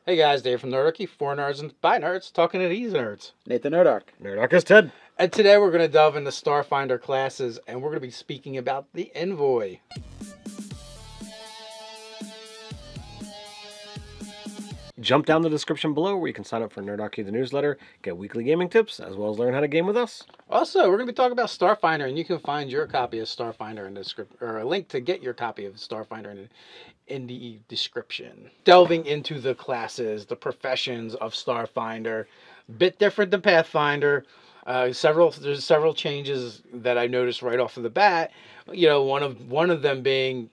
Hey guys, Dave from Nerdarchy, for nerds and by nerds, talking to these nerds. Nathan Nerdarch. Nerdarchy Ted. And today we're going to delve into Starfinder classes, and we're going to be speaking about the Envoy. Jump down the description below where you can sign up for Nerdarchy the newsletter, get weekly gaming tips, as well as learn how to game with us. Also, we're going to be talking about Starfinder, and you can find your copy of Starfinder in the description, or a link to get your copy of Starfinder in the description. Delving into the classes, the professions of Starfinder, bit different than Pathfinder. There's several changes that I noticed right off of the bat. You know, one of them being,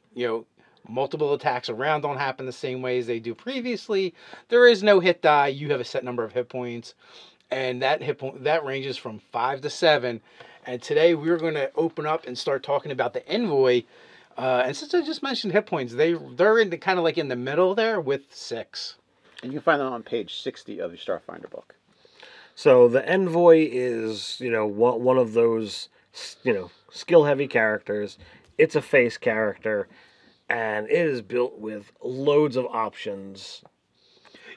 multiple attacks around don't happen the same way as they do previously. There is no hit die. You have a set number of hit points, and that ranges from 5 to 7. And today we're going to open up and start talking about the Envoy. And since I just mentioned hit points, they're in the kind of like in the middle there with 6. And you can find that on page 60 of the Starfinder book. So the Envoy is, one of those, skill-heavy characters. It's a face character, and it is built with loads of options.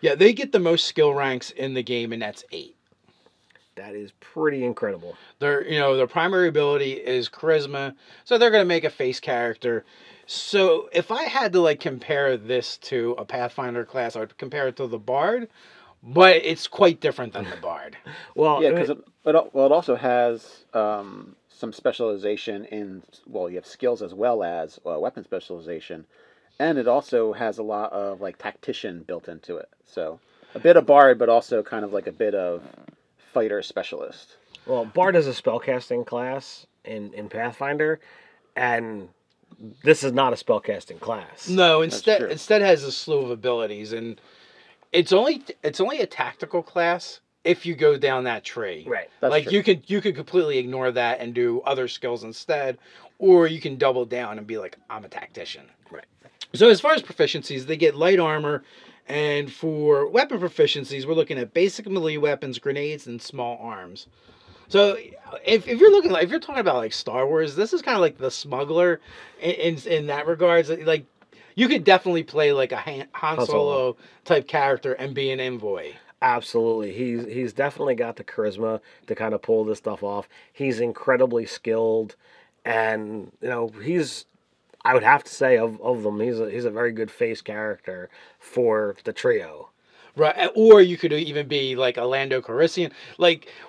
Yeah, they get the most skill ranks in the game, and that's 8. That is pretty incredible. Their primary ability is charisma, so they're going to make a face character. So if I had to compare this to a Pathfinder class, I would compare it to the Bard, but it's quite different than the Bard. Well, yeah, because it also has some specialization in, you have skills as well as weapon specialization, and it also has a lot of tactician built into it. So a bit of Bard, but also kind of a bit of fighter specialist. Well, Bard is a spellcasting class in Pathfinder, and this is not a spellcasting class. No, instead has a slew of abilities, and it's only a tactical class if you go down that tree. Right. That's true. you could completely ignore that and do other skills instead, or you can double down and be like, I'm a tactician. Right. So as far as proficiencies, they get light armor. And for weapon proficiencies, we're looking at basic melee weapons, grenades, and small arms. So if you're talking about Star Wars, this is kind of like the smuggler in that regards. You could definitely play a Han Solo type character and be an Envoy. Absolutely. He's definitely got the charisma to kind of pull this stuff off. He's incredibly skilled, and I would have to say of them, he's a very good face character for the trio. Right, or you could even be like a Lando Calrissian,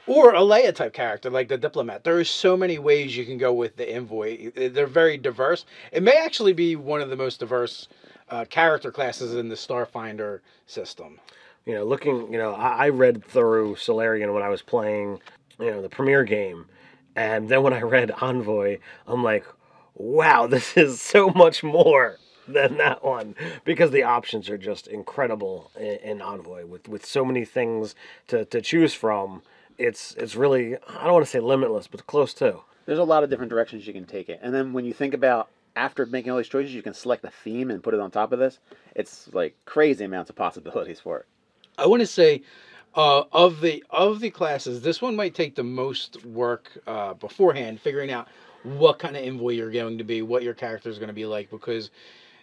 or a Leia type character, like the diplomat. There are so many ways you can go with the Envoy. They're very diverse. It may actually be one of the most diverse character classes in the Starfinder system. I read through Solarian when I was playing, the premiere game, and then when I read Envoy, I'm like, wow, this is so much more than that one, because the options are just incredible in Envoy with so many things to choose from. It's really, I don't want to say limitless, but close to. There's a lot of different directions you can take it. And then when you think about after making all these choices, you can select a theme and put it on top of this. It's crazy amounts of possibilities for it. I want to say of the classes, this one might take the most work beforehand, figuring out what kind of Envoy you're going to be, what your character is going to be like, because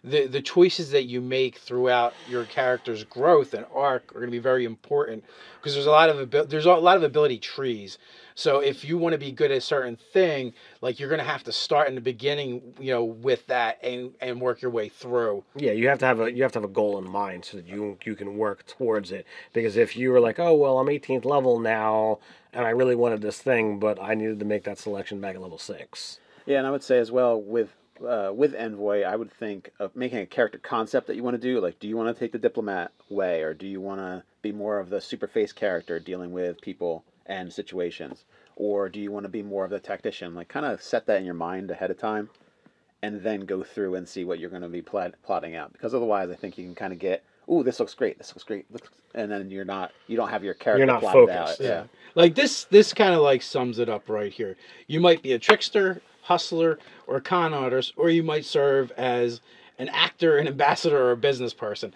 the choices that you make throughout your character's growth and arc are going to be very important, because there's a lot of ability trees. So if you want to be good at a certain thing, you're going to have to start in the beginning, with that and work your way through. Yeah, you have to have a goal in mind so that you can work towards it. Because if you were like, oh well, I'm 18th level now, and I really wanted this thing, but I needed to make that selection back at level 6. Yeah, and I would say as well with Envoy, I would think of making a character concept that you want to do. Do you want to take the diplomat way, or do you want to be more of the super face character dealing with people and situations, or do you want to be more of the tactician? Kind of set that in your mind ahead of time, and then go through and see what you're going to be plotting out. Because otherwise, I think you can kind of get, ooh, this looks great, and then you don't have your character plotted focused. out. Yeah. This kind of sums it up right here. You might be a trickster, hustler, or a con artist, or you might serve as an actor, an ambassador, or a business person.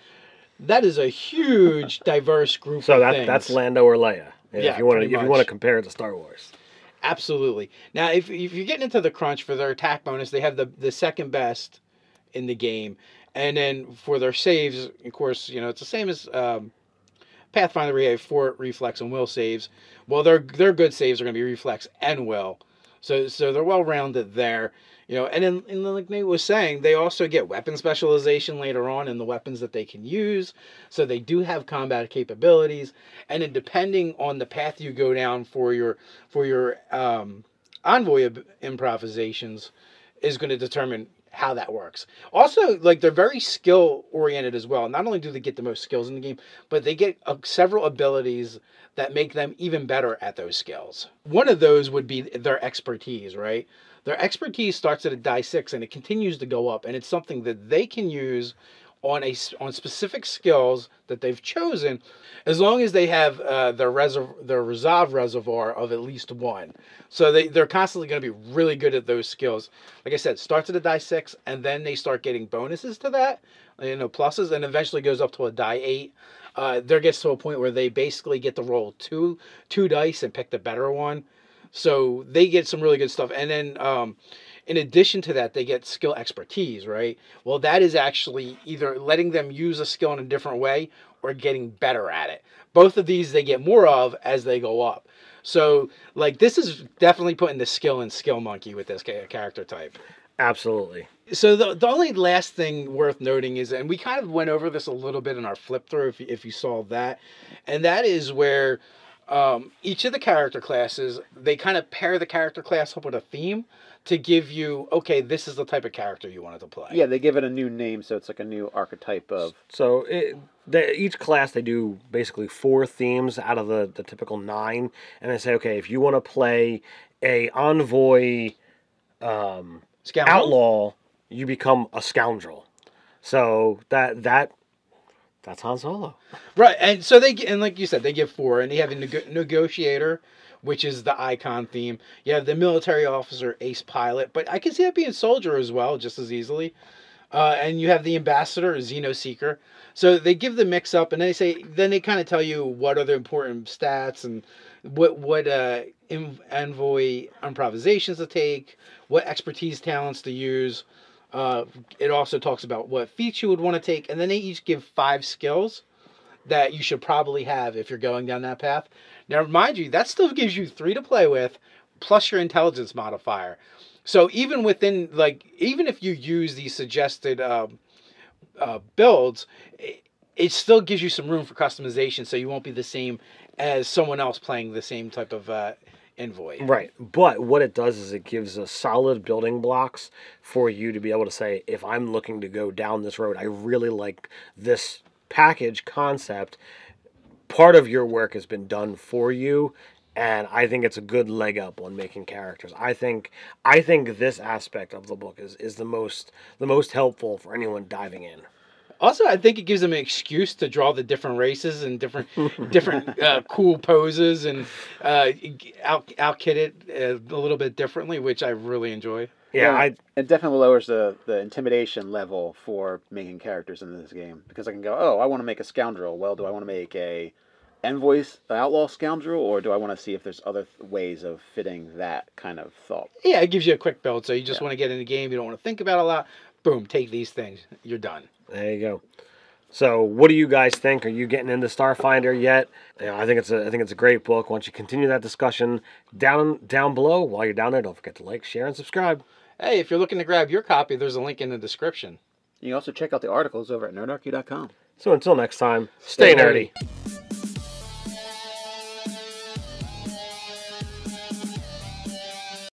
That is a huge, diverse group of things. That's Lando or Leia. Yeah, if you want to compare it to Star Wars. Absolutely. Now, if you're getting into the crunch for their attack bonus, they have the second best in the game, And then for their saves, of course, it's the same as Pathfinder. We have fort, reflex, and will saves. Well, their good saves are going to be reflex and will, so they're well rounded there. And then like Nate was saying, they also get weapon specialization later on in the weapons that they can use. So they do have combat capabilities, and then depending on the path you go down for your envoy improvisations, is going to determine how that works. Also, like, they're very skill oriented as well. Not only do they get the most skills in the game, but they get several abilities that make them even better at those skills. One of those would be their expertise, right? Their expertise starts at a die 6 and it continues to go up, and it's something that they can use on specific skills that they've chosen, as long as they have their resolve reservoir of at least 1. So they're constantly going to be really good at those skills. Like I said, starts at a die 6, and then they start getting bonuses to that, pluses, and eventually goes up to a die 8. There gets to a point where they basically get to roll two dice and pick the better one. So they get some really good stuff. And then in addition to that, they get skill expertise, right? Well, that is actually either letting them use a skill in a different way or getting better at it. Both of these they get more of as they go up. So, like, this is definitely putting the skill in Skill Monkey with this character type. Absolutely. So the only last thing worth noting is, and we kind of went over this a little bit in our flip through, if you saw that, and that is where each of the character classes, they kind of pair the character class up with a theme to give you, okay, this is the type of character you wanted to play. Yeah, they give it a new name, so it's like a new archetype of... So each class, they do basically 4 themes out of the typical 9, and they say, okay, if you want to play a Envoy outlaw, you become a scoundrel. So that's Han Solo. Right, and so and like you said, they give 4, and you have a negotiator, which is the icon theme. You have the military officer, ace pilot, but I can see that being soldier as well, just as easily. And you have the ambassador, Xeno Seeker. So they give the mix up, and then they kind of tell you what are the important stats and what Envoy improvisations to take, what expertise talents to use. It also talks about what feats you would want to take, and then they each give 5 skills that you should probably have if you're going down that path. Now, mind you, that still gives you 3 to play with, plus your intelligence modifier. So even if you use these suggested builds, it still gives you some room for customization, so you won't be the same as someone else playing the same type of Envoy. Right, but what it does is it gives us solid building blocks for you to be able to say, if I'm looking to go down this road, I really like this package concept. Part of your work has been done for you, and I think it's a good leg up on making characters. I think this aspect of the book is the most helpful for anyone diving in. Also, I think it gives them an excuse to draw the different races and different cool poses and outkit it a little bit differently, which I really enjoy. Yeah, it definitely lowers the intimidation level for making characters in this game, because I can go, oh, I want to make a scoundrel. Well, do I want to make a Envoy outlaw scoundrel, or do I want to see if there's other ways of fitting that kind of thought? Yeah, it gives you a quick build, so you just want to get in the game. You don't want to think about it a lot. Boom, take these things. You're done. There you go. So, what do you guys think? Are you getting into Starfinder yet? I think it's a great book. Once you continue that discussion down below, while you're down there, don't forget to like, share, and subscribe. Hey, if you're looking to grab your copy, there's a link in the description. You can also check out the articles over at nerdarchy.com. So until next time, stay nerdy.